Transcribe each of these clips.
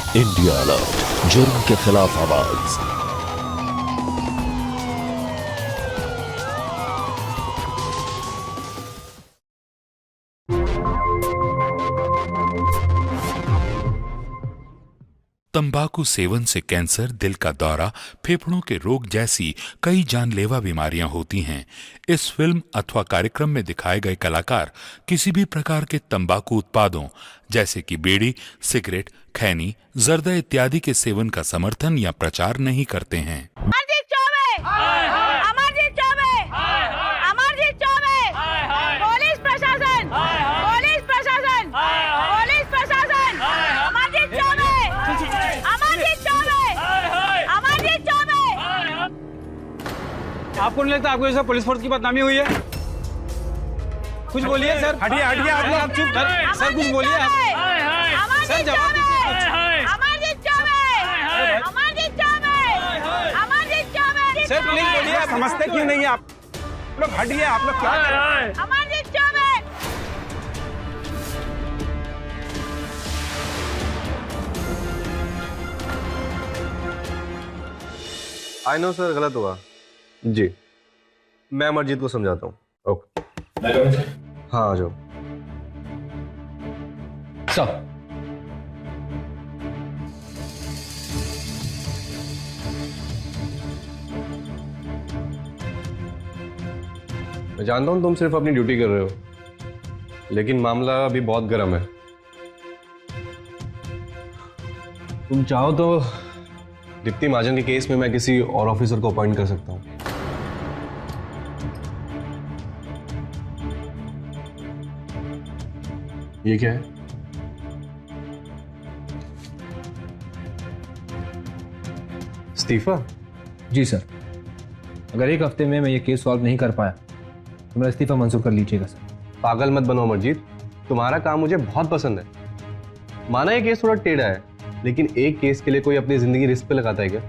India alert, जुर्म के खिलाफ आवाज। तंबाकू सेवन से कैंसर, दिल का दौरा, फेफड़ों के रोग जैसी कई जानलेवा बीमारियां होती हैं। इस फिल्म अथवा कार्यक्रम में दिखाए गए कलाकार किसी भी प्रकार के तंबाकू उत्पादों जैसे कि बीड़ी, सिगरेट, खैनी, जर्दा इत्यादि के सेवन का समर्थन या प्रचार नहीं करते हैं। आपको नहीं लगता आपको जैसा पुलिस फोर्स की बदनामी हुई है? कुछ बोलिए सर। हटिए हटिए आप लोग, आप चुप सर, कुछ बोलिए आप। सर जवाब दीजिए। सर प्लीज बोलिए, आप समझते क्यों नहीं? आप लोग हटिए, आप लोग क्या कर रहे हैं? आई नो सर, गलत हुआ जी। मैं अमरजीत को समझाता हूँ। ओके हाँ आ जाओ। सर मैं जानता हूँ तुम सिर्फ अपनी ड्यूटी कर रहे हो, लेकिन मामला अभी बहुत गर्म है। तुम चाहो तो दीप्ति महाजन के केस में मैं किसी और ऑफिसर को अपॉइंट कर सकता हूँ। ये क्या है? इस्तीफा? जी सर, अगर एक हफ्ते में मैं ये केस सॉल्व नहीं कर पाया तो मेरा इस्तीफा मंजूर कर लीजिएगा सर। पागल मत बनो अमरजीत, तुम्हारा काम मुझे बहुत पसंद है। माना ये केस थोड़ा टेढ़ा है, लेकिन एक केस के लिए कोई अपनी जिंदगी रिस्क पे लगाता है क्या?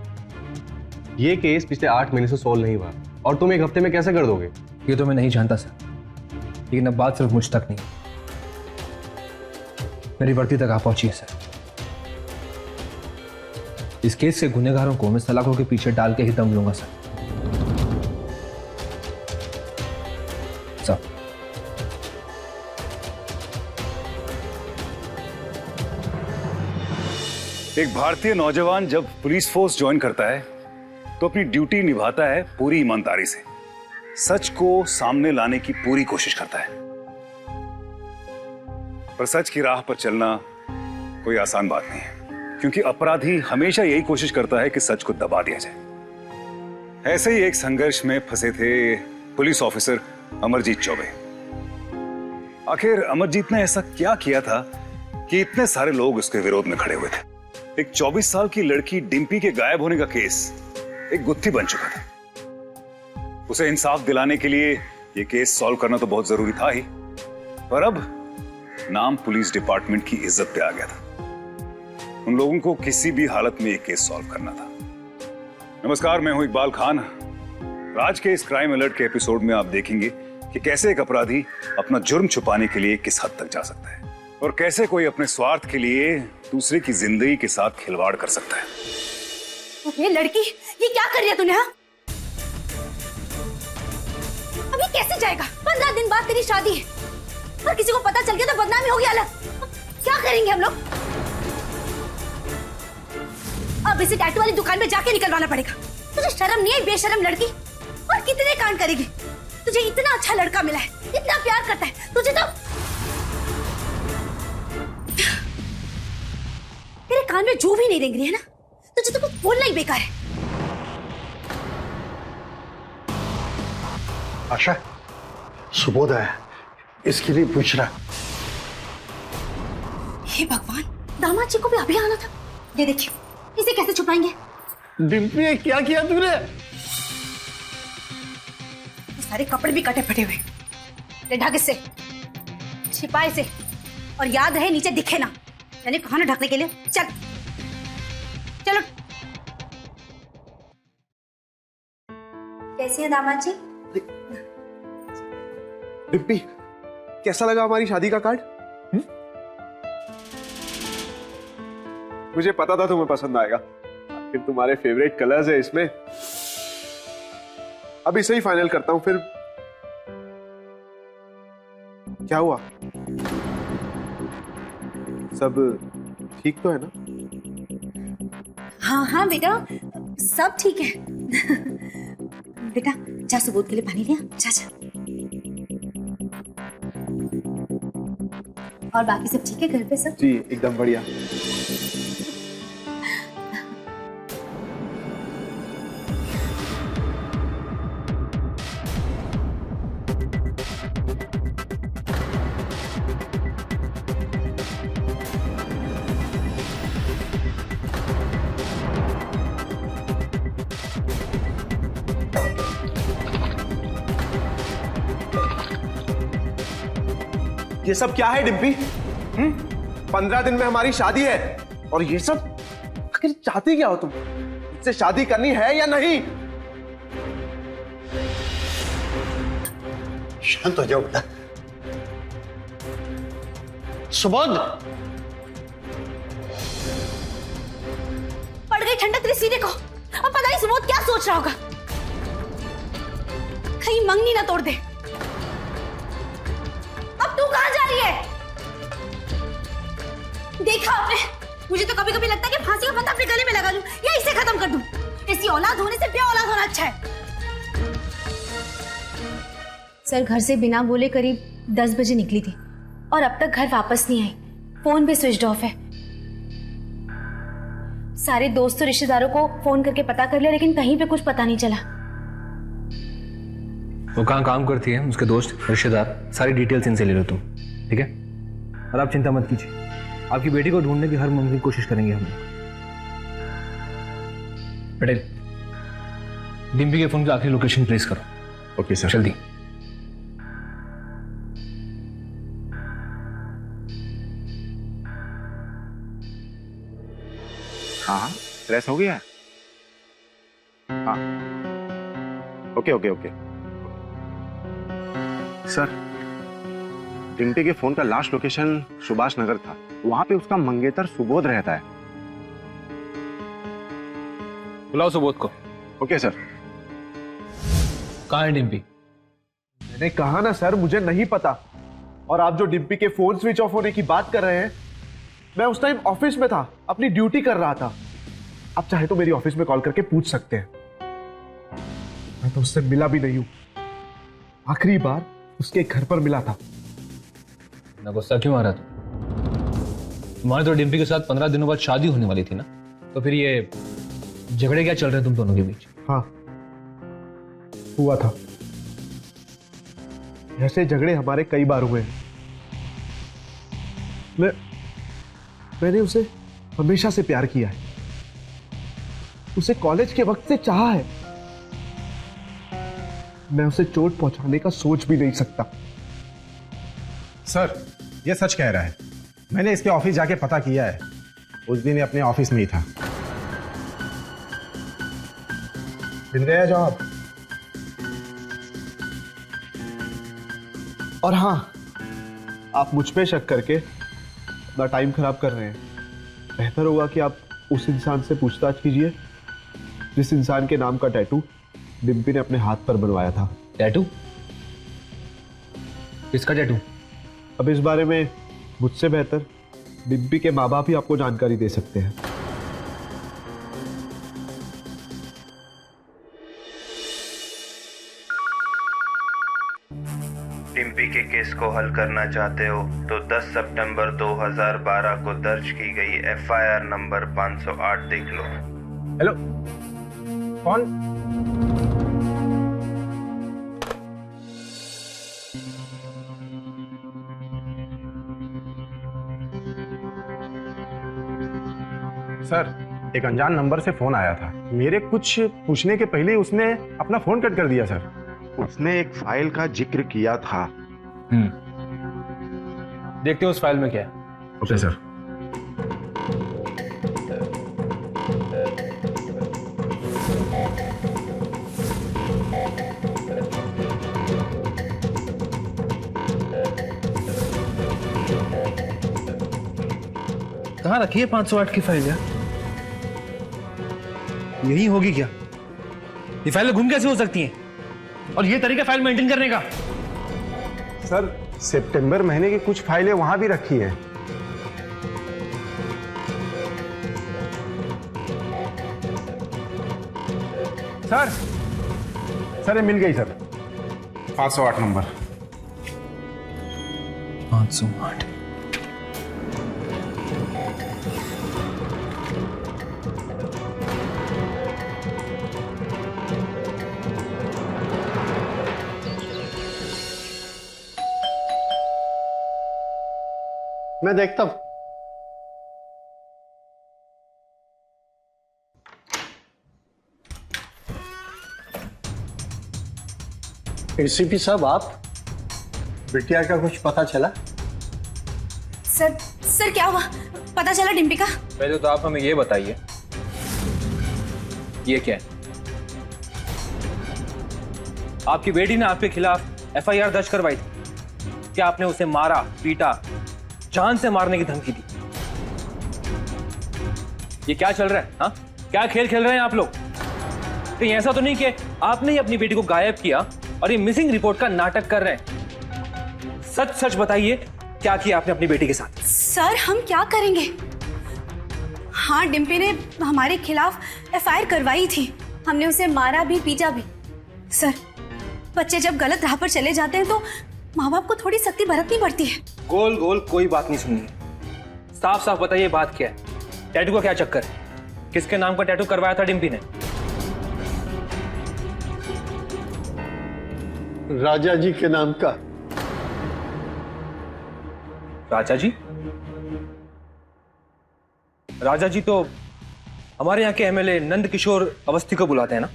ये केस पिछले 8 महीने से सॉल्व नहीं हुआ और तुम एक हफ्ते में कैसे कर दोगे? ये तो मैं नहीं जानता सर, लेकिन अब बात सिर्फ मुझ तक नहीं, मेरी वर्दी तक आ पहुंची है सर। इस केस के गुनहगारों को मैं सलाखों के पीछे डाल के ही दम लूंगा सर। सर एक भारतीय नौजवान जब पुलिस फोर्स ज्वाइन करता है तो अपनी ड्यूटी निभाता है पूरी ईमानदारी से, सच को सामने लाने की पूरी कोशिश करता है। पर सच की राह पर चलना कोई आसान बात नहीं है, क्योंकि अपराधी हमेशा यही कोशिश करता है कि सच को दबा दिया जाए। ऐसे ही एक संघर्ष में फंसे थे पुलिस ऑफिसर अमरजीत चौबे। आखिर अमरजीत ने ऐसा क्या किया था कि इतने सारे लोग उसके विरोध में खड़े हुए थे? एक 24 साल की लड़की डिम्पी के गायब होने का केस एक गुत्थी बन चुका था। उसे इंसाफ दिलाने के लिए यह केस सॉल्व करना तो बहुत जरूरी था ही, पर अब नाम पुलिस डिपार्टमेंट की इज्जत पे आ गया था। उन लोगों को किसी भी हालत में यह केस सॉल्व करना था। नमस्कार, मैं हूं इकबाल खान। आज के इस क्राइम अलर्ट के एपिसोड में आप देखेंगे कि कैसे एक अपराधी अपना जुर्म छुपाने के लिए किस हद तक जा सकता है और कैसे कोई अपने स्वार्थ के लिए दूसरे की जिंदगी के साथ खिलवाड़ कर सकता है। ये लड़की, ये क्या कर रही है तूने? हाँ, अब ये कैसे जाएगा? 15 दिन बाद तेरी शादी है और किसी को पता चल गया तो बदनामी होगी अलग। क्या करेंगे हम लोग? अब इसे टैटू वाली दुकान में जाके निकलवाना पड़ेगा। तुझे शर्म नहीं है बेशर्म लड़की? और कितने कांड करेगी? तुझे इतना अच्छा लड़का मिला है, इतना प्यार करता है, तुझे तो तेरे कान में जो भी नहीं रेंग रही है ना, तुझे तो कुछ बोलना ही बेकार है। आशा, सुबोध है, इसके लिए पूछ रहा। हे भगवान, दामाद जी को भी अभी आना था। ये देखिए, इसे कैसे छुपाएंगे? डिम्पी, क्या किया तूने? सारे कपड़े भी कटे फटे हुए। ले ढक इससे, छिपा इसे, और याद रहे नीचे दिखे ना। यानी कहाँ ना ढकने के लिए। चल चलो। कैसी है दामाद जी? डिम्पी, कैसा लगा हमारी शादी का कार्ड? मुझे पता था तुम्हें पसंद आएगा। फिर तुम्हारे फेवरेट कलर्स है इसमें। अभी सही फाइनल करता हूं फिर। क्या हुआ? सब ठीक तो है ना? हाँ हाँ बेटा, सब ठीक है। बेटा जा सुबोध के लिए पानी लिया, जा जा। और बाकी सब ठीक है घर पे सब? जी एकदम बढ़िया। ये सब क्या है डिम्पी? 15 दिन में हमारी शादी है और ये सब आखिर चाहती क्या हो तुम? मुझसे शादी करनी है या नहीं? शांत हो जाओ बेटा। सुबोध, पड़ गई ठंडक तेरे सीने को। अब पता नहीं सुबोध क्या सोच रहा होगा, कहीं मंगनी ना तोड़ दे। अब तू कहां जा रही है? देखा आपने, मुझे तो कभी कभी लगता है कि फांसी का फंदा अपने गले में लगा लूं या इसे खत्म कर दूं। ऐसी औलाद होने से बे औलाद होना अच्छा है। सर घर से बिना बोले करीब 10 बजे निकली थी और अब तक घर वापस नहीं आई। फोन भी स्विच ऑफ है। सारे दोस्तों रिश्तेदारों को फोन करके पता कर लिया लेकिन कहीं पे कुछ पता नहीं चला। वो कहाँ काम करती है, उसके दोस्त रिश्तेदार सारी डिटेल्स इनसे ले लो तुम, ठीक है? और आप चिंता मत कीजिए, आपकी बेटी को ढूंढने की हर मुमकिन कोशिश करेंगे हम। पटेल, डिम्पी के फोन की आखिरी लोकेशन ट्रेस करो। Okay sir. जल्दी। हाँ ट्रेस हो गया है। हाँ okay okay okay sir. Dimpy के फोन का लास्ट लोकेशन सुभाष नगर था, वहां पे उसका मंगेतर सुबोध रहता है। बुलाओ सुबोध को। Okay sir. कहाँ है डिम्पी? मैंने कहा ना सर, मुझे नहीं पता। और आप जो डिम्पी के फोन स्विच ऑफ होने की बात कर रहे हैं, मैं उस टाइम ऑफिस में था, अपनी ड्यूटी कर रहा था। आप चाहे तो मेरी ऑफिस में कॉल करके पूछ सकते हैं। मैं तो उससे मिला भी नहीं हूं। आखिरी बार उसके घर पर मिला था। ना गुस्सा क्यों आ रहा था? तुम्हारे तो डिम्पी के साथ 15 दिनों बाद शादी होने वाली थी ना, तो फिर ये झगड़े क्या चल रहे हैं तुम दोनों के बीच? हाँ हुआ था। ऐसे झगड़े हमारे कई बार हुए हैं। मैंने उसे हमेशा से प्यार किया है, उसे कॉलेज के वक्त से चाहा है। मैं उसे चोट पहुंचाने का सोच भी नहीं सकता। सर ये सच कह रहा है, मैंने इसके ऑफिस जाके पता किया है। उस दिन ये अपने ऑफिस में ही था। मिल गया जवाब? और हाँ, आप मुझ पे शक करके अपना टाइम खराब कर रहे हैं। बेहतर होगा कि आप उस इंसान से पूछताछ कीजिए जिस इंसान के नाम का टैटू डिम्पी ने अपने हाथ पर बनवाया था। टैटू? किसका टैटू? अब इस बारे में मुझसे बेहतर डिम्पी के माँ बाप ही आपको जानकारी दे सकते हैं। डिम्पी के केस को हल करना चाहते हो तो 10 सितंबर 2012 को दर्ज की गई FIR नंबर 508 देख लो। हेलो, कौन? सर एक अनजान नंबर से फोन आया था। मेरे कुछ पूछने के पहले उसने अपना फोन कट कर दिया सर। उसने एक फाइल का जिक्र किया था। देखते हो उस फाइल में क्या है। Okay sir. कहाँ रखी है 508 की फाइल यार? यही होगी क्या? ये फाइलें गुम कैसे हो सकती हैं? और ये तरीका फाइल मेंटेन करने का? सर सितंबर महीने की कुछ फाइलें वहां भी रखी है। सर ये मिल गई सर, 508 नंबर। 508। मैं देखता हूं। एसीपी साहब, आप बिटिया का कुछ पता चला? सर क्या हुआ? पता चला डिम्पी का? पहले तो आप हमें ये बताइए, ये क्या है? आपकी बेटी ने आपके खिलाफ एफआईआर दर्ज करवाई थी। क्या आपने उसे मारा, पीटा, जान से मारने की धमकी दी? ये क्या चल रहा है? हाँ, क्या खेल खेल रहे हैं आप लोग? कहीं ऐसा तो नहीं कि आपने ही अपनी बेटी को गायब किया और ये मिसिंग रिपोर्ट का नाटक कर रहे हैं? सच सच बताइए, क्या किया आपने अपनी बेटी के साथ? सर हम क्या करेंगे? हाँ, डिम्पी ने हमारे खिलाफ एफआईआर करवाई थी। हमने उसे मारा भी, पीटा भी। सर, बच्चे जब गलत राह पर चले जाते हैं तो माँ बाप को थोड़ी सख्ती बरतनी पड़ती है। गोल गोल कोई बात नहीं सुननी है। साफ साफ बताइए बात क्या है? टैटू का क्या चक्कर है? किसके नाम का टैटू करवाया था डिम्पी ने? राजा जी के नाम का। राजा जी? राजा जी तो हमारे यहाँ के एमएलए नंद किशोर अवस्थी को बुलाते हैं ना?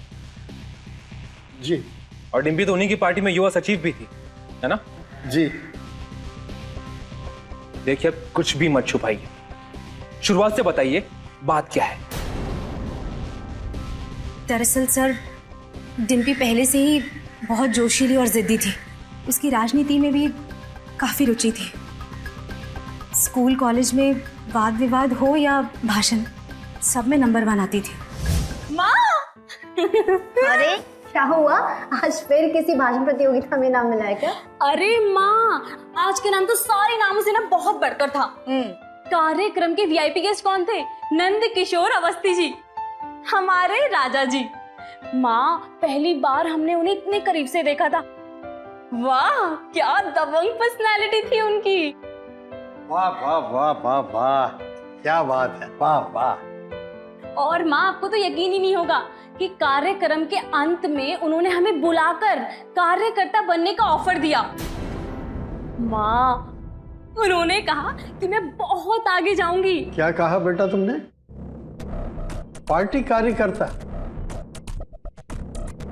जी। और डिम्पी तो उन्हीं की पार्टी में युवा सचिव भी थी, है ना? जी। देखिए, कुछ भी मत छुपाइए, शुरुआत से बताइए बात क्या है? दरअसल सर, डिम्पी पहले से ही बहुत जोशीली और जिद्दी थी। उसकी राजनीति में भी काफी रुचि थी। स्कूल कॉलेज में वाद विवाद हो या भाषण, सब में नंबर 1 आती थी। माँ! अरे क्या हुआ? आज फिर किसी भाषण प्रतियोगिता में नाम मिला है क्या? अरे माँ, आज के नाम तो सारे नामों से ना बहुत बढ़कर था। कार्यक्रम के वीआईपी गेस्ट कौन थे? नंद किशोर अवस्थी जी, हमारे राजा जी। माँ, पहली बार हमने उन्हें इतने करीब से देखा था। वाह, क्या दबंग पर्सनालिटी थी उनकी। वाह वाह वाह वाह वाह, क्या बात है, वाह वाह। और माँ, आपको तो यकीन ही नहीं होगा कि कार्यक्रम के अंत में उन्होंने हमें बुलाकर कार्यकर्ता बनने का ऑफर दिया। माँ, उन्होंने कहा कि मैं बहुत आगे जाऊंगी। क्या कहा बेटा तुमने? पार्टी कार्यकर्ता?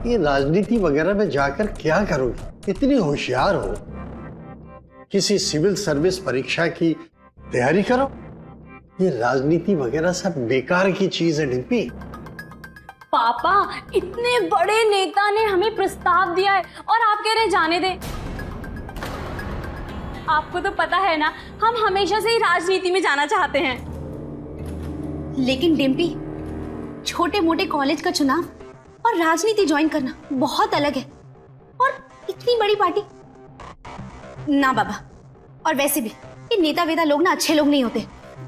ये राजनीति वगैरह में जाकर क्या करोगी? इतनी होशियार हो, किसी सिविल सर्विस परीक्षा की तैयारी करो। ये राजनीति वगैरह सब बेकार की चीज है डिम्पी। पापा, इतने बड़े नेता ने हमें प्रस्ताव दिया है और आप कह रहे जाने दे। आपको तो पता है ना, हम हमेशा से ही राजनीति में जाना चाहते हैं। लेकिन डिम्पी, छोटे मोटे कॉलेज का चुनाव और राजनीति ज्वाइन करना बहुत अलग है। और इतनी बड़ी पार्टी, ना बाबा। और वैसे भी ये नेता वेता लोग ना अच्छे लोग नहीं होते।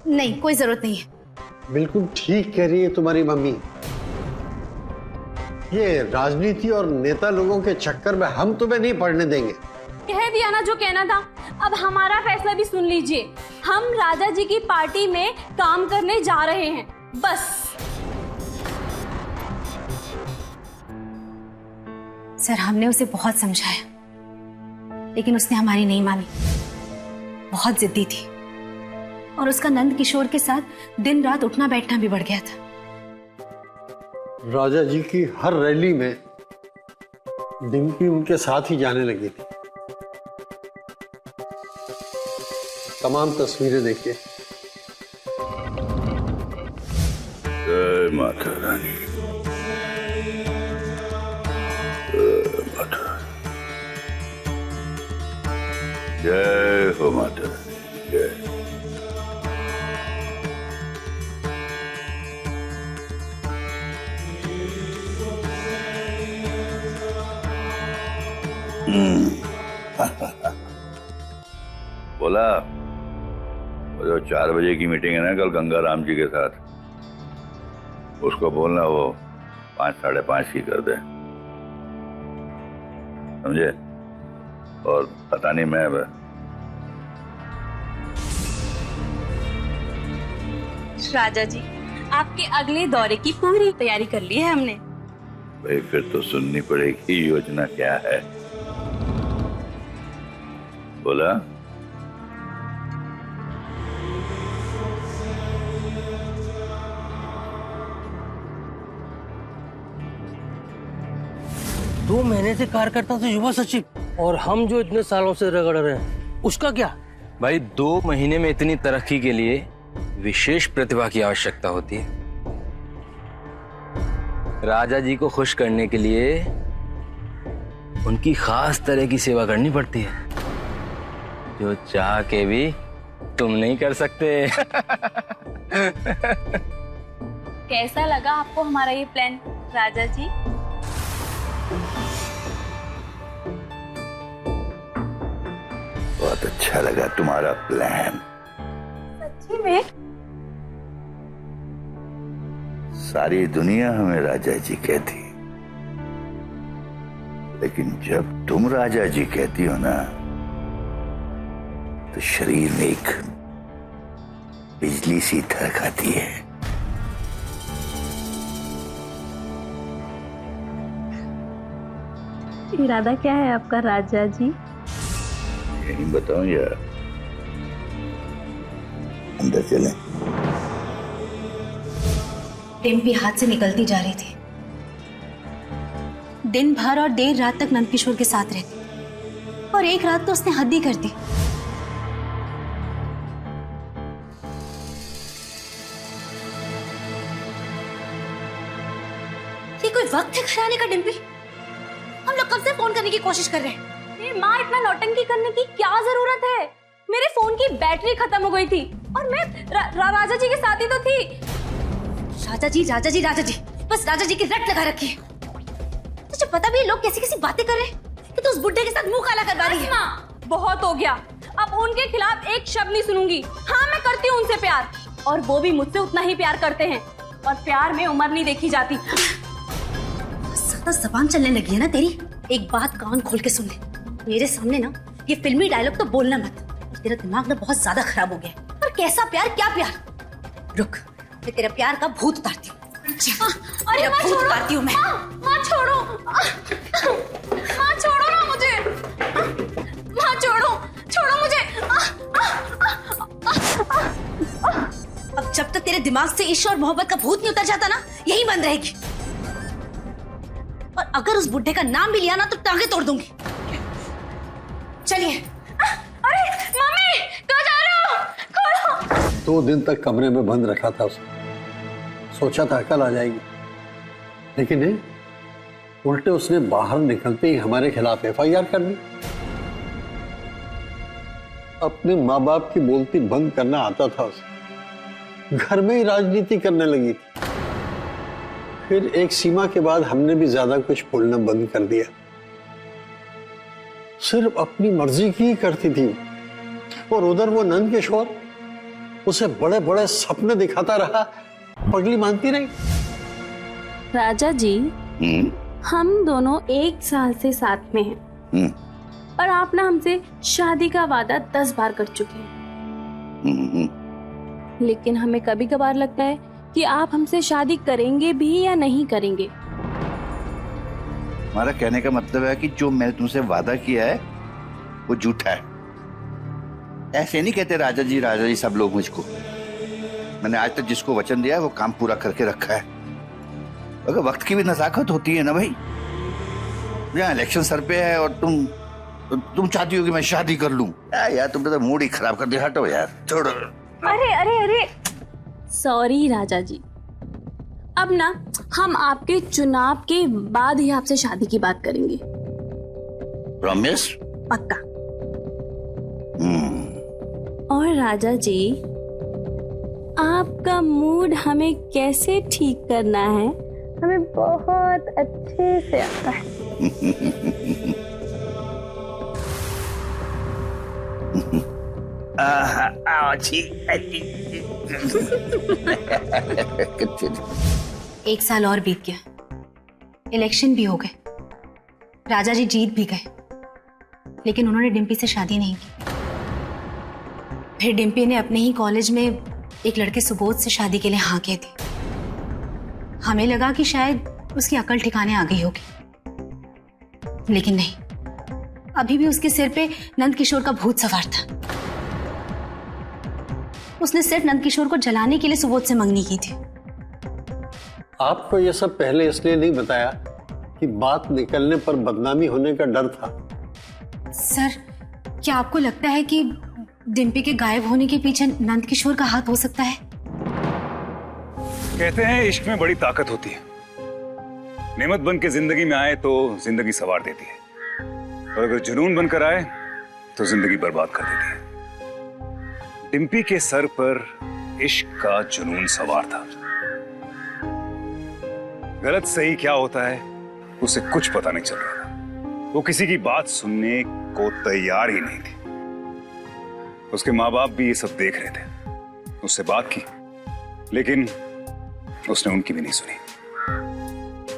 नहीं, कोई जरूरत नहीं है। बिल्कुल ठीक कह रही है तुम्हारी मम्मी। ये राजनीति और नेता लोगों के चक्कर में हम तुम्हें नहीं पड़ने देंगे। कह दिया ना जो कहना था। अब हमारा फैसला भी सुन लीजिए। हम राजा जी की पार्टी में काम करने जा रहे हैं, बस। सर, हमने उसे बहुत समझाया, लेकिन उसने हमारी नहीं मानी। बहुत जिद्दी थी और उसका नंद किशोर के साथ दिन रात उठना बैठना भी बढ़ गया था। राजा जी की हर रैली में डिम्पी उनके साथ ही जाने लगी थी। तमाम तस्वीरें देखिए। जय माता रानी। जय हो माता रानी, जय। बोला वो जो 4 बजे की मीटिंग है ना कल गंगा राम जी के साथ, उसको बोलना वो 5, 5:30 की कर दे, समझे? और पता नहीं मैं राजा जी, आपके अगले दौरे की पूरी तैयारी कर ली है हमने। भाई फिर तो सुननी पड़ेगी योजना क्या है। बोला दो महीने से कार्य करता था युवा सचिव, और हम जो इतने सालों से रगड़ रहे हैं उसका क्या? भाई 2 महीने में इतनी तरक्की के लिए विशेष प्रतिभा की आवश्यकता होती है। राजा जी को खुश करने के लिए उनकी खास तरह की सेवा करनी पड़ती है, जो चाह के भी तुम नहीं कर सकते। कैसा लगा आपको हमारा ये प्लान राजा जी? बहुत अच्छा लगा तुम्हारा प्लान। सच्ची में? सारी दुनिया हमें राजा जी कहती, लेकिन जब तुम राजा जी कहती हो ना, तो शरीर में एक बिजली सी धड़क आती है। इरादा क्या है आपका राजा जी? यही बताऊं यार, अंदर चलें। डिम्पी हाथ से निकलती जा रही थी। दिन भर और देर रात तक नंदकिशोर के साथ रहती, और एक रात तो उसने हद ही कर दी। ये कोई वक्त है घर आने का डिम्पी? हम लोग कब से फोन करने की कोशिश कर रहे हैं। माँ, इतना नौटंकी करने की क्या जरूरत है? मेरे फोन की बैटरी खत्म हो गई थी और मैं राजा जी के साथ ही तो थी। राजा जी राजा जी राजा जी, बस राजा जी की रट लगा रखी है। तुझे पता भी है लोग कैसी कैसी बातें कर रहे हैं कि तू उस बुड्ढे के साथ मुंह काला करवा रही है। माँ, बहुत हो गया, अब उनके खिलाफ एक शब्द नहीं सुनूंगी। हाँ, मैं करती हूँ उनसे प्यार, और वो भी मुझसे उतना ही प्यार करते हैं, और प्यार में उम्र नहीं देखी जाती। ज्यादा जबान चलने लगी है ना तेरी। एक बात कान खोल के सुन ले, मेरे सामने ना ये फिल्मी डायलॉग तो बोलना मत। तेरा दिमाग ना बहुत ज्यादा खराब हो गया। पर कैसा प्यार, क्या प्यार? रुक, मैं तेरा प्यार का भूत उतारती हूँ। अरे माँ छोड़ो, उतारती हूँ मैं। माँ छोड़ो, माँ छोड़ो ना मुझे, माँ छोड़ो, छोड़ो मुझे। अब जब तक तेरे दिमाग से इश्क और मोहब्बत का भूत नहीं उतर जाता ना, यही बंद रहेगी। और अगर उस बुड्ढे का नाम भी लिया ना तो टांगे तोड़ दूंगी। चलिए। अरे मम्मी, कहाँ जा रहे हो? खोलो। 2 दिन तक कमरे में बंद रखा था उसे, सोचा था कल आ जाएगी, लेकिन नहीं, उल्टे उसने बाहर निकलते ही हमारे खिलाफ FIR कर दी। अपने माँ बाप की बोलती बंद करना आता था उसे, घर में ही राजनीति करने लगी थी। फिर एक सीमा के बाद हमने भी ज्यादा कुछ बोलना बंद कर दिया। सिर्फ अपनी मर्जी की ही करती थी, और उधर वो नंदकिशोर उसे बड़े बड़े सपने दिखाता रहा, पगली मानती रही। राजा जी, हम दोनों 1 साल से साथ में हैं, और आप ना हमसे शादी का वादा 10 बार कर चुके हैं। लेकिन हमें कभी कभार लगता है कि आप हमसे शादी करेंगे भी या नहीं करेंगे। हमारा कहने का मतलब है कि जो मैंने तुमसे वादा किया है वो झूठा है। ऐसे नहीं कहते राजा जी सब लोग मुझको। मैंने आज तक जिसको वचन दिया है वो काम पूरा करके रखा है। अगर वक्त की भी नजाकत होती है ना भाई, यहाँ इलेक्शन सर पे है और तुम चाहती हो कि मैं शादी कर लूं। यार तुमने तो मूड ही खराब कर दिया, हटो यार, छोड़ो। अरे अरे अरे, सॉरी राजा जी, अब ना हम आपके चुनाव के बाद ही आपसे शादी की बात करेंगे। प्रॉमिस? पक्का। और राजा जी, आपका मूड हमें कैसे ठीक करना है हमें बहुत अच्छे से आता है। एक साल और बीत गया, इलेक्शन भी हो गए, राजा जी जीत भी गए, लेकिन उन्होंने डिम्पी से शादी नहीं की। फिर डिम्पी ने अपने ही कॉलेज में एक लड़के सुबोध से शादी के लिए हाँ कह दी। हमें लगा कि शायद उसकी अकल ठिकाने आ गई होगी, लेकिन नहीं, अभी भी उसके सिर पे नंद किशोर का भूत सवार था। उसने सिर्फ नंद किशोर को जलाने के लिए सुबोध से मंगनी की थी। आपको ये सब पहले इसलिए नहीं बताया कि बात निकलने पर बदनामी होने का डर था। सर, क्या आपको लगता है कि डिम्पी के गायब होने के पीछे नंद किशोर का हाथ हो सकता है? कहते हैं इश्क में बड़ी ताकत होती है। नेमत बन के जिंदगी में आए तो जिंदगी संवार देती है, और अगर जुनून बनकर आए तो जिंदगी बर्बाद कर देती है। डिम्पी के सर पर इश्क का जुनून सवार था। गलत सही क्या होता है उसे कुछ पता नहीं चल रहा था। वो किसी की बात सुनने को तैयार ही नहीं थी। उसके माँ बाप भी ये सब देख रहे थे। उससे बात की, लेकिन उसने उनकी भी नहीं सुनी।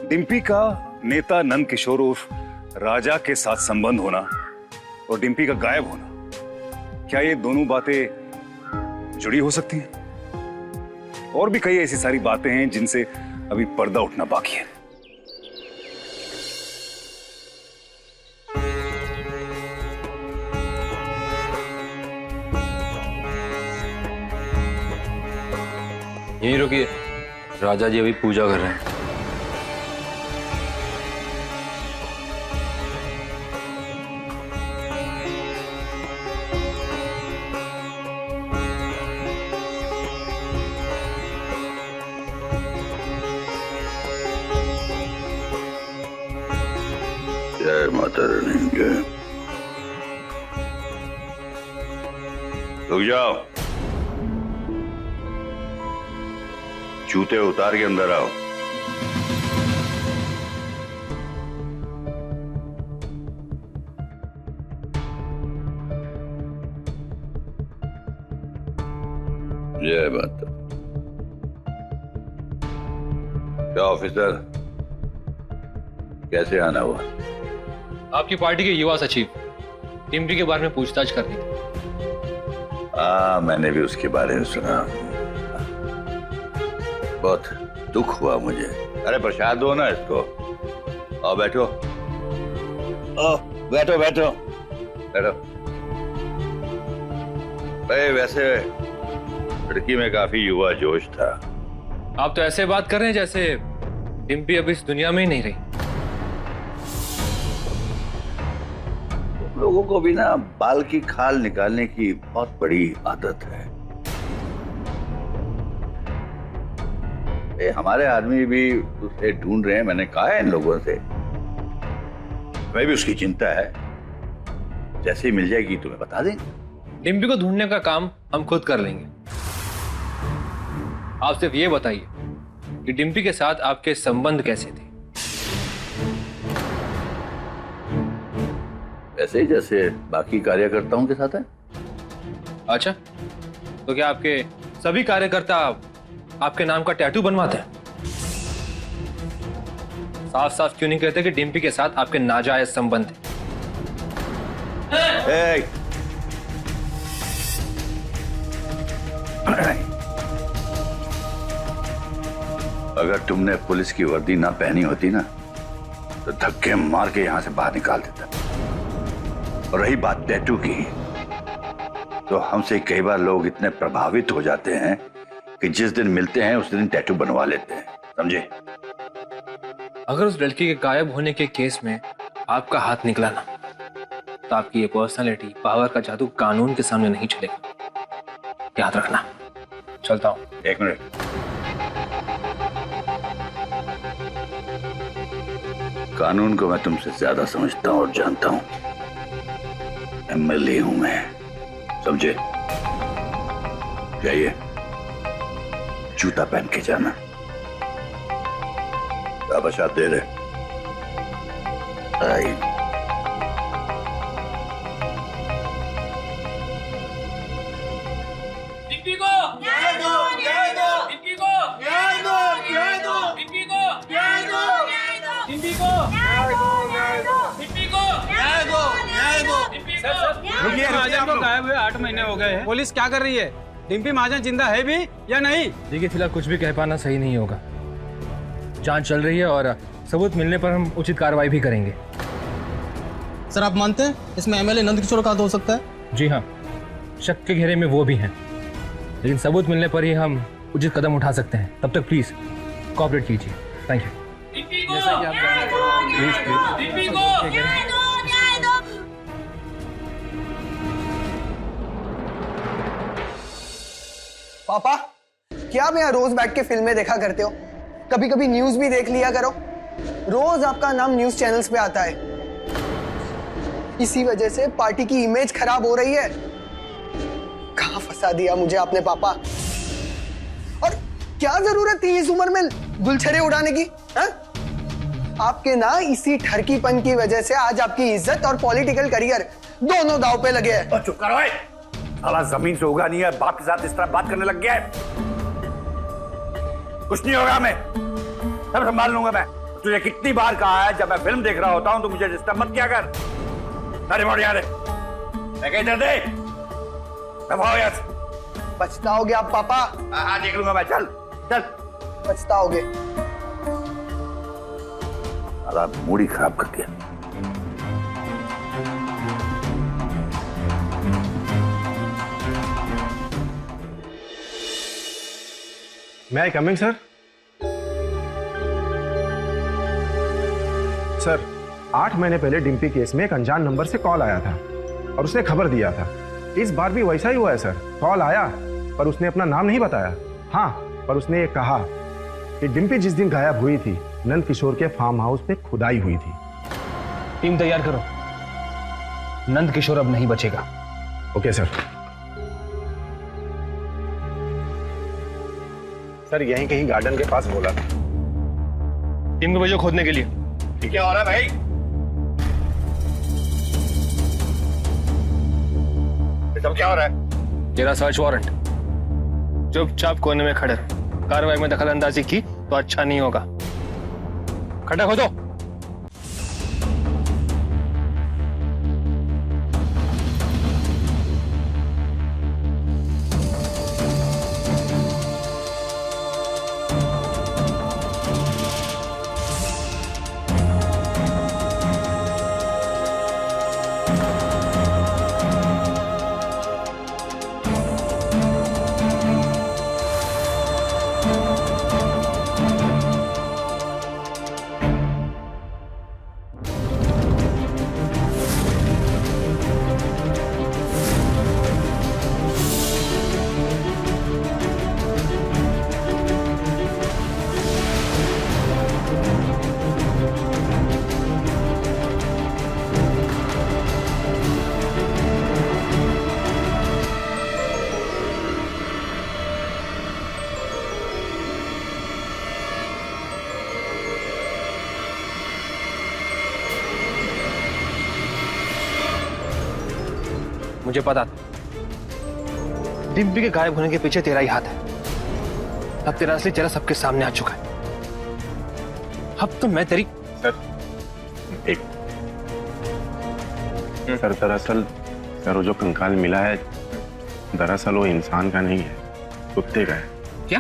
डिम्पी का नेता नंद किशोर उर्फ राजा के साथ संबंध होना और डिम्पी का गायब होना, क्या ये दोनों बातें जुड़ी हो सकती हैं? और भी कई ऐसी सारी बातें हैं जिनसे अभी पर्दा उठना बाकी है। यहीं रुकिए, राजा जी अभी पूजा कर रहे हैं। जय माता रानी। जय। रुक जाओ, जूते उतार के अंदर आओ। जय माता। क्या ऑफिसर, कैसे आना हुआ? आपकी पार्टी के युवा सचिव डिम्पी के बारे में पूछताछ करनी थी। मैंने भी उसके बारे में सुना। बहुत दुख हुआ मुझे। अरे प्रसाद दो ना इसको। आओ बैठो। बैठो बैठो बैठो। भाई वैसे लड़की में काफी युवा जोश था। आप तो ऐसे बात कर रहे हैं जैसे डिम्पी अभी इस दुनिया में ही नहीं रही। लोगों को भी ना बाल की खाल निकालने की बहुत बड़ी आदत है। हमारे आदमी भी उसे ढूंढ रहे हैं। मैंने कहा है इन लोगों से, मैं भी उसकी चिंता है। जैसे ही मिल जाएगी तुम्हें बता देंगे। डिम्पी को ढूंढने का काम हम खुद कर लेंगे। आप सिर्फ ये बताइए कि डिम्पी के साथ आपके संबंध कैसे थे? ऐसे ही जैसे बाकी कार्यकर्ताओं के साथ है। अच्छा, तो क्या आपके सभी कार्यकर्ता आपके नाम का टैटू बनवाते हैं? साफ साफ क्यों नहीं कहते कि डिम्पी के साथ आपके नाजायज संबंध है? अगर तुमने पुलिस की वर्दी ना पहनी होती ना तो धक्के मार के यहां से बाहर निकाल देता। और रही बात टैटू की, तो हमसे कई बार लोग इतने प्रभावित हो जाते हैं कि जिस दिन मिलते हैं उस दिन टैटू बनवा लेते हैं, समझे? अगर उस लड़की के गायब होने के केस में आपका हाथ निकला ना, तो आपकी ये पर्सनालिटी, पावर का जादू कानून के सामने नहीं चलेगा। याद रखना। चलता हूं। एक मिनट। कानून को मैं तुमसे ज्यादा समझता हूं और जानता हूं। एमएलए हूं मैं, समझे? जाइए, जूता पहन के जाना। शाबाश दे रहे। रुकिए, महाजन को गायब हुए 8 महीने हो गए हैं। पुलिस क्या कर रही है? डिम्पी महाजन जिंदा है भी या नहीं? देखिए, फिलहाल कुछ भी कह पाना सही नहीं होगा। जांच चल रही है और सबूत मिलने पर हम उचित कार्रवाई भी करेंगे। सर, आप मानते हैं इसमें एमएलए नंदकिशोर का हाथ हो सकता है? जी हाँ, शक के घेरे में वो भी हैं, लेकिन सबूत मिलने पर ही हम उचित कदम उठा सकते हैं। तब तक प्लीज कोऑपरेट कीजिए। Thank you. जैसा कि आप पापा, क्या आप यहाँ रोज बैठ के फिल्में देखा करते हो? कभी कभी न्यूज भी देख लिया करो। रोज आपका नाम न्यूज चैनल्स पे आता है। इसी वजह से पार्टी की इमेज खराब हो रही है। कहाँ फंसा दिया मुझे आपने पापा। और क्या जरूरत थी इस उम्र में गुलछरे उड़ाने की? हा? आपके ना इसी ठरकीपन की वजह से आज आपकी इज्जत और पॉलिटिकल करियर दोनों दांव पे लगे हैं। चुप करो, साला जमीन से उगा नहीं है, बाप के साथ इस तरह बात करने लग गया है। कुछ नहीं होगा, मैं सब संभाल लूंगा। मैं तुझे कितनी बार कहा है, जब मैं फिल्म देख रहा होता हूं तो मुझे डिस्टर्ब मत किया कर। अरे मोड़ यार, मैं कहीं दे यार। पछताओगे आप पापा। हाँ, देख लूंगा मैं। चल चल, पछताओगे। मूड ही खराब कर दिया। May I come in, sir? Sir, 8 महीने पहले डिम्पी केस में एक अनजान नंबर से कॉल आया था और उसने खबर दिया था। इस बार भी वैसा ही हुआ है सर। कॉल आया पर उसने अपना नाम नहीं बताया। हाँ, पर उसने ये कहा कि डिम्पी जिस दिन गायब हुई थी, नंद किशोर के फार्म हाउस पे खुदाई हुई थी। टीम तैयार करो, नंद किशोर अब नहीं बचेगा। Okay sir. सर, यहीं कहीं गार्डन के पास बोला था। टीम को भेजो खोदने के लिए। क्या हो रहा है भाई? ये सब क्या हो रहा है? तेरा सर्च वारंट। चुपचाप कोने में खड़े रहो। कार्रवाई में दखल अंदाजी की तो अच्छा नहीं होगा। खड्डा खोदो। मुझे पता था डिम्पी के गायब होने के पीछे तेरा ही हाथ है। अब तेरा असली चेहरा सबके सामने आ चुका है। अब तो मैं तेरी सर, दरअसल सर, वो जो कंकाल मिला है, दरअसल वो इंसान का नहीं है, कुत्ते का है। क्या?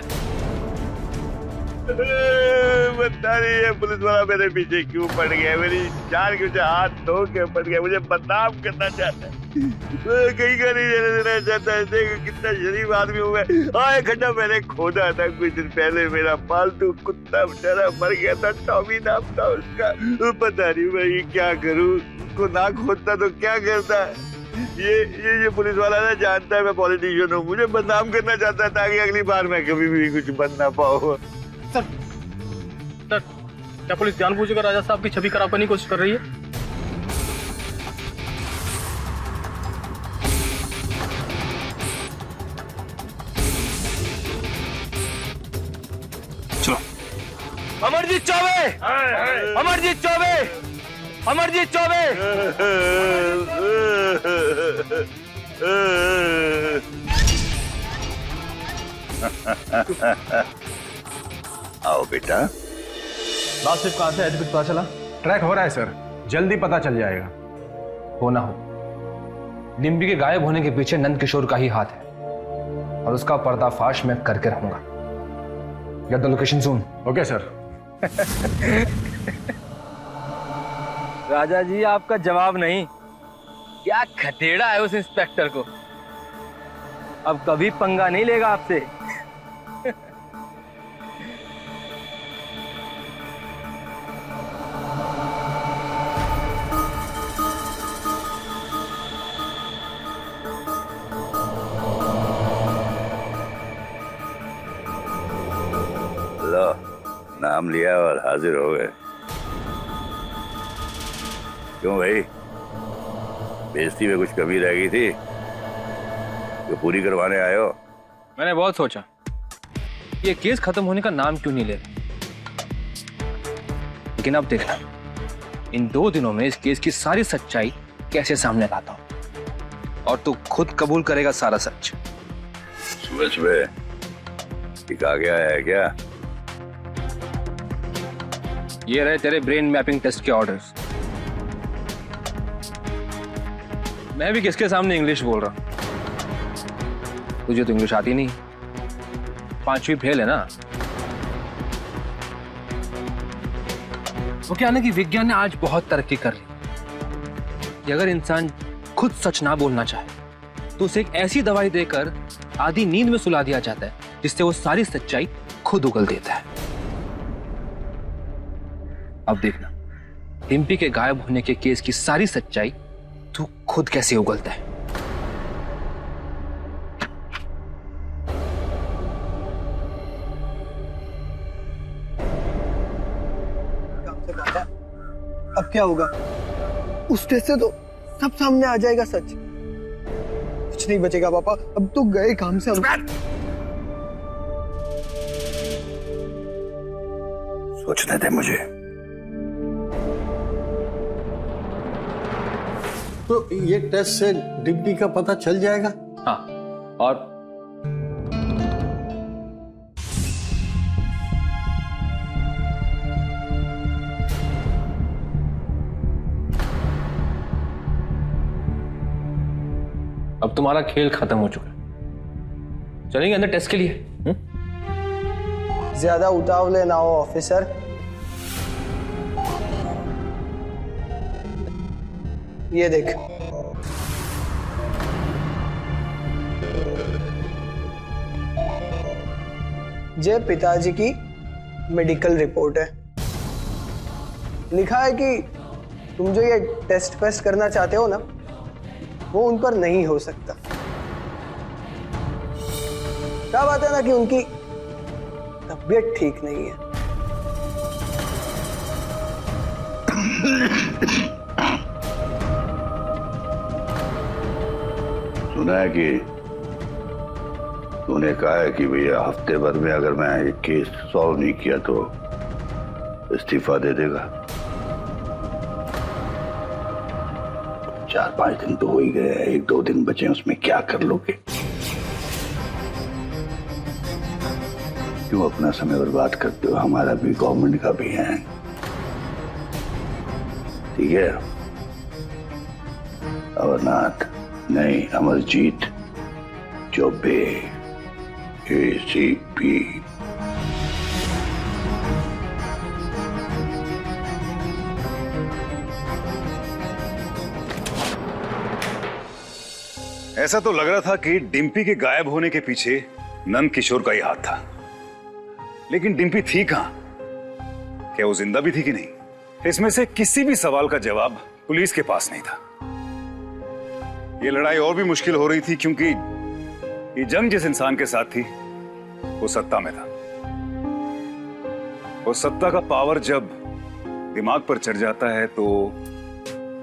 बता नहीं है पुलिस वाला मेरे पीछे क्यों पड़ गया। मेरी जान के मुझे हाथ धो के पड़ गया। मुझे बदनाम करना चाहता है, कहीं का नहीं रहने देना चाहता है। देखो कितना शरीफ आदमी हूँ मैं। हाँ, एक घंटा मैंने खोदा था कुछ दिन पहले। मेरा पालतू कुत्ता बेचारा मर गया था, टॉमी नाम था उसका। पता नहीं मैं ये क्या करूँ। उसको ना खोदता तो क्या करता। ये पुलिस वाला ना जानता है मैं पॉलिटिशियन हूँ। मुझे बदनाम करना चाहता है ताकि अगली बार मैं कभी भी कुछ बन ना पाऊँ। सर, क्या पुलिस जानबूझकर राजा साहब की छवि खराब करने की कोशिश कर रही है? चलो। अमरजीत चौबे, अमरजीत चौबे, अमरजीत चौबे। आओ बेटा। लास्ट ट्रिप कहाँ से है, पता चला? ट्रैक हो रहा है सर, जल्दी पता चल जाएगा। हो ना हो, डिम्पी के गायब होने के पीछे नंद किशोर का ही हाथ है और उसका पर्दाफाश मैं करके रहूंगा। Get the location soon. Okay sir. Raja ji आपका जवाब नहीं। क्या खतेड़ा है उस इंस्पेक्टर को, अब कभी पंगा नहीं लेगा आपसे। लो, नाम लिया और हाजिर हो गए। क्यों भाई, बेइज्जती में कुछ कमी रह गई थी जो पूरी करवाने आए हो? मैंने बहुत सोचा ये केस खत्म होने का नाम क्यों नहीं ले रहे, लेकिन अब देखना इन 2 दिनों में इस केस की सारी सच्चाई कैसे सामने लाता हूं और तू खुद कबूल करेगा सारा सच। सुबह सुबह टिका गया है क्या? ये रहे तेरे ब्रेन मैपिंग टेस्ट के ऑर्डर्स। मैं भी किसके सामने इंग्लिश बोल रहा हूं, तुझे तो इंग्लिश आती नहीं, 5वीं फेल है ना। वो क्या ना कि विज्ञान ने आज बहुत तरक्की कर ली कि अगर इंसान खुद सच ना बोलना चाहे तो उसे एक ऐसी दवाई देकर आधी नींद में सुला दिया जाता है जिससे वो सारी सच्चाई खुद उगल देता है। अब देखना डिम्पी के गायब होने के केस की सारी सच्चाई तू खुद कैसे उगलता है। अब क्या होगा? उस टेस्ट से तो सब सामने आ जाएगा सच। कुछ नहीं बचेगा पापा, अब तो गए काम से। सोचने दे मुझे। तो ये टेस्ट से डिम्पी का पता चल जाएगा? हाँ, और अब तुम्हारा खेल खत्म हो चुका है। चलेंगे अंदर टेस्ट के लिए। ज्यादा उतावले ना हो ऑफिसर। ये देख, ये पिताजी की मेडिकल रिपोर्ट है। लिखा है कि तुम जो ये टेस्ट फेस्ट करना चाहते हो ना, वो उन पर नहीं हो सकता। क्या बात है ना कि उनकी तबीयत ठीक नहीं है। सुना है कि तूने कहा है कि भैया हफ्ते भर में अगर मैं ये केस सॉल्व नहीं किया तो इस्तीफा दे देगा। 4-5 दिन तो हो ही गए, 1-2 दिन बचे, उसमें क्या कर लोगे? क्यों अपना समय बर्बाद करते हो? हमारा भी गवर्नमेंट का भी है, ठीक है? अमरनाथ नहीं, अमरजीत चौबे, ACP। ऐसा तो लग रहा था कि डिम्पी के गायब होने के पीछे नंद किशोर का ही हाथ था, लेकिन डिम्पी थी कहां? क्या वो जिंदा भी थी कि नहीं? इसमें से किसी भी सवाल का जवाब पुलिस के पास नहीं था। ये लड़ाई और भी मुश्किल हो रही थी क्योंकि ये जंग जिस इंसान के साथ थी वो सत्ता में था, और सत्ता का पावर जब दिमाग पर चढ़ जाता है तो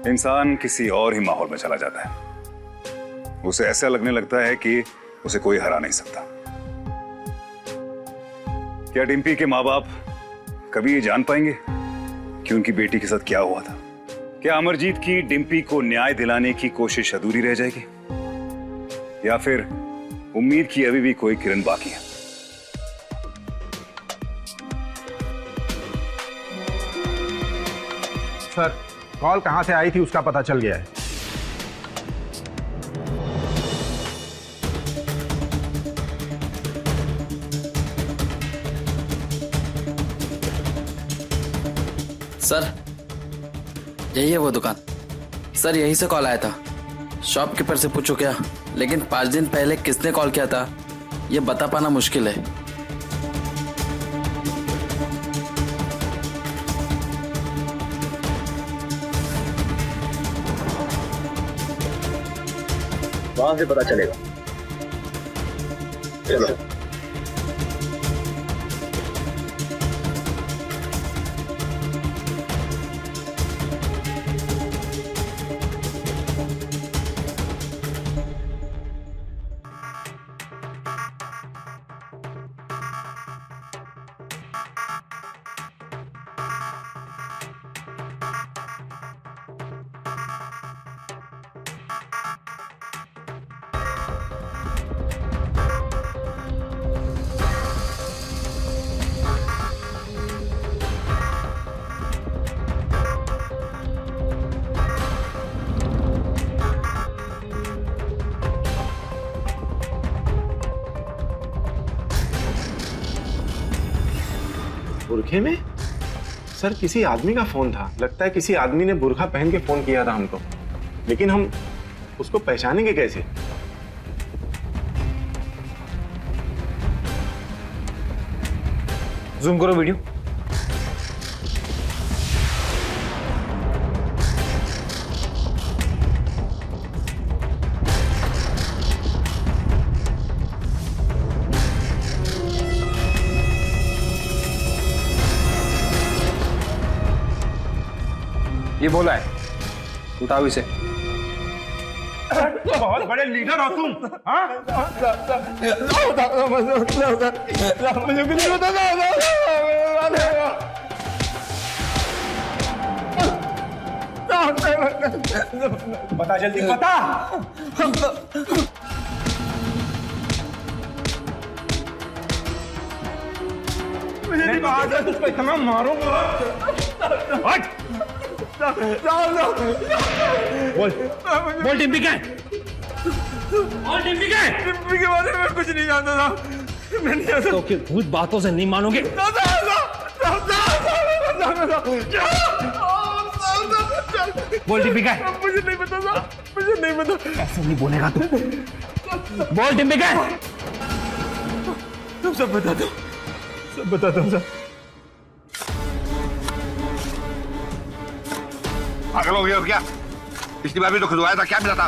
इंसान किसी और ही माहौल में चला जाता है। उसे ऐसा लगने लगता है कि उसे कोई हरा नहीं सकता। क्या डिम्पी के माँ बाप कभी ये जान पाएंगे कि उनकी बेटी के साथ क्या हुआ था? क्या अमरजीत की डिम्पी को न्याय दिलाने की कोशिश अधूरी रह जाएगी, या फिर उम्मीद की अभी भी कोई किरण बाकी है? सर, कॉल कहां से आई थी उसका पता चल गया है। सर यही है वो दुकान। सर यहीं से कॉल आया था। शॉपकीपर से पूछो क्या, लेकिन 5 दिन पहले किसने कॉल किया था ये बता पाना मुश्किल है। वहां से पता चलेगा। चलो। बुरखे में? सर किसी आदमी का फोन था। लगता है किसी आदमी ने बुरखा पहन के फोन किया था हमको, लेकिन हम उसको पहचानेंगे कैसे? जूम करो वीडियो। ये बोला है, उठाओ इसे। बहुत बड़े लीडर हो तुम, हाँ? मुझे कुछ नहीं बता, जल्दी बता। मुझे नहीं पता, तुझको इतना मारूंगा। बोल डिम्पी क्या है? बोल डिम्पी क्या है? डिम्पी के बारे में कुछ नहीं जानता था। मैं नहीं जानता। तो फिर भूत बातों से नहीं मानोगे? बोल डिम्पी क्या है? मुझे नहीं पता था, मुझे नहीं पता। ऐसे नहीं बोलेगा तू। बोल डिम्पी क्या है? तुम सब बता दो, सब बता दो सब। पागल हो गया क्या? पिछली बार भी तो खुदवाया था, क्या मिला था?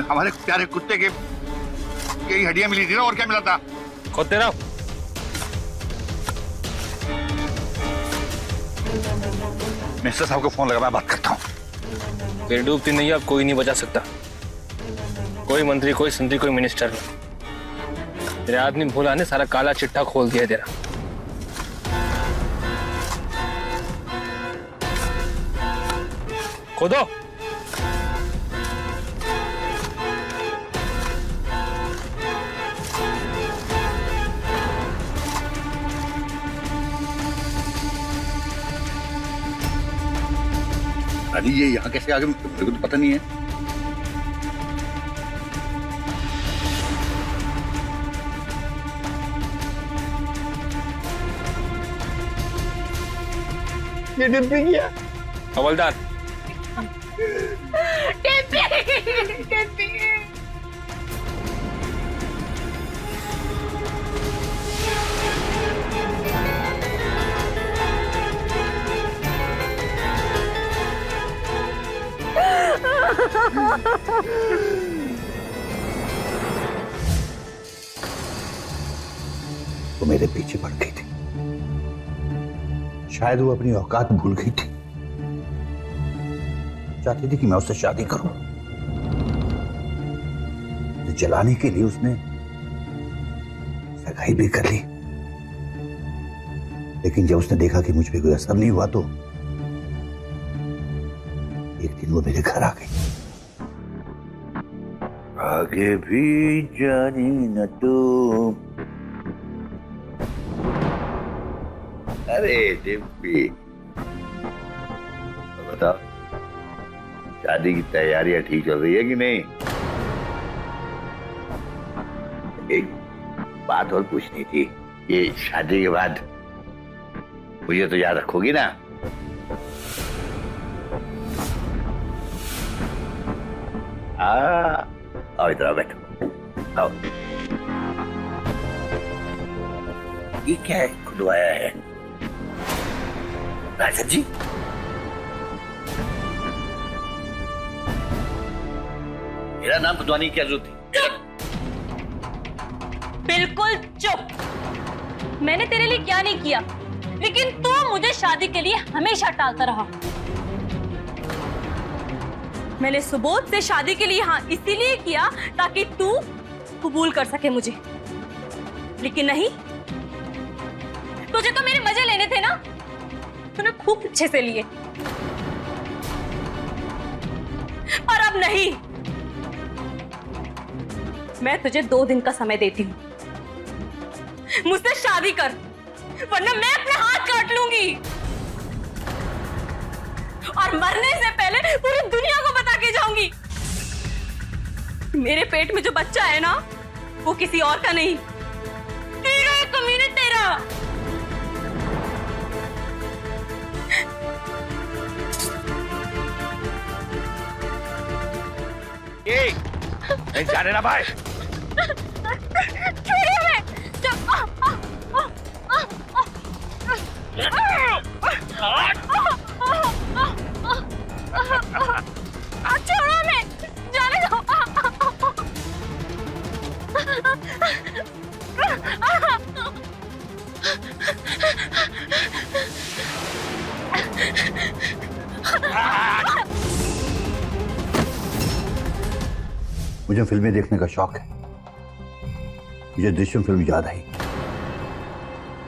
हमारे प्यारे कुत्ते के यही हड्डियां मिली थी ना, और क्या मिला था? खुद तेरा मिनिस्टर साहब को फोन लगा, मैं बात करता हूँ। फिर डूबती नहीं, अब कोई नहीं बचा सकता। कोई मंत्री, कोई संतरी, कोई मिनिस्टर। तेरे आदमी भोला ने सारा काला चिट्ठा खोल दिया तेरा। खोदो। अरे ये यहाँ कैसे आ गए, मेरे को तो पता नहीं है। ये डिम्पी किया। हवलदार। वो मेरे पीछे पड़ गई थी, शायद वो अपनी औकात भूल गई थी। चाहती थी कि मैं उससे शादी करूं, तो जलाने के लिए उसने सगाई भी कर ली। लेकिन जब उसने देखा कि मुझ पे कोई असर नहीं हुआ, तो एक दिन वो मेरे घर आ गई। आगे भी जानी न तुम। अरे डिम्पी, बताओ, शादी की तैयारियां ठीक चल रही है कि नहीं? एक बात और पूछनी थी, ये शादी के बाद मुझे तो याद रखोगी ना? आओ इधर आओ, बैठो आओ। ये क्या है खुलवाया है राजा जी? मेरा नाम खुदवाने की क्या जरूरत थी? बिल्कुल चुप। मैंने तेरे लिए क्या नहीं किया, लेकिन तू मुझे शादी के लिए हमेशा टालता रहा। मैंने सुबोध से शादी के लिए हाँ इसीलिए किया ताकि तू कबूल कर सके मुझे, लेकिन नहीं, तुझे तो मेरे मजे लेने थे ना, तूने खूब अच्छे से लिए। पर अब नहीं, मैं तुझे 2 दिन का समय देती हूँ, मुझसे शादी कर, वरना मैं अपने हाथ काट लूंगी और मरने से पहले पूरी दुनिया को बता के जाऊंगी मेरे पेट में जो बच्चा है ना, वो किसी और का नहीं, तेरा है कमीने, तेरा। नहीं जाने ना भाई। छोड़ो, मैं जाने दो। मुझे फिल्में देखने का शौक है। मुझे दृश्यम फिल्म याद आई।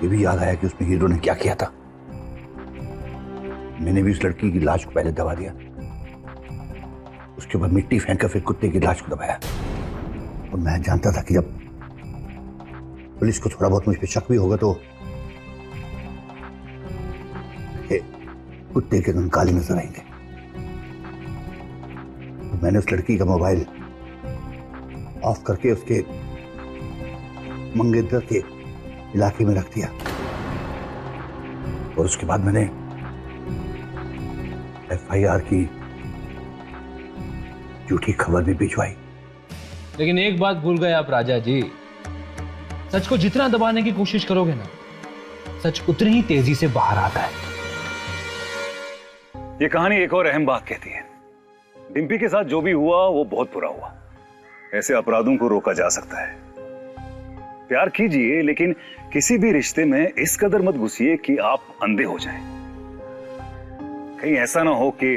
ये भी याद आया कि उसमें हीरो ने क्या किया था। मैंने भी उस लड़की की लाश को पहले दबा दिया, उसके बाद मिट्टी फेंक कर फिर कुत्ते की लाश को दबाया। और मैं जानता था कि जब पुलिस को थोड़ा बहुत मुझ पर शक भी होगा तो कुत्ते के रंग काले नजर आएंगे। तो मैंने उस लड़की का मोबाइल ऑफ करके उसके मंगेतर के इलाके में रख दिया और उसके बाद मैंने FIR की झूठी खबर भी भिजवाई। लेकिन एक बात भूल गए आप राजा जी, सच को जितना दबाने की कोशिश करोगे ना, सच उतनी ही तेजी से बाहर आता है। ये कहानी एक और अहम बात कहती है, डिम्पी के साथ जो भी हुआ वो बहुत बुरा हुआ। ऐसे अपराधों को रोका जा सकता है। प्यार कीजिए, लेकिन किसी भी रिश्ते में इस कदर मत घुसिए कि आप अंधे हो जाएं। कहीं ऐसा ना हो कि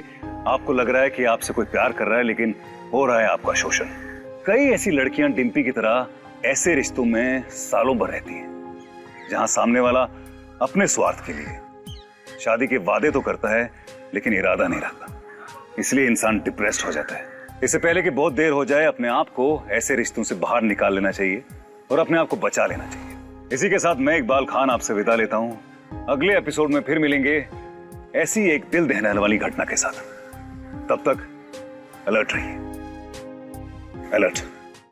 आपको लग रहा है कि आपसे कोई प्यार कर रहा है, लेकिन हो रहा है आपका शोषण। कई ऐसी लड़कियां डिम्पी की तरह ऐसे रिश्तों में सालों भर रहती हैं, जहां सामने वाला अपने स्वार्थ के लिए शादी के वादे तो करता है, लेकिन इरादा नहीं रखता। इसलिए इंसान डिप्रेस्ड हो जाता है। इससे पहले कि बहुत देर हो जाए, अपने आप को ऐसे रिश्तों से बाहर निकाल लेना चाहिए और अपने आप को बचा लेना चाहिए। इसी के साथ मैं इकबाल खान आपसे विदा लेता हूं। अगले एपिसोड में फिर मिलेंगे ऐसी एक दिल दहलाने वाली घटना के साथ। तब तक अलर्ट रहिए। अलर्ट।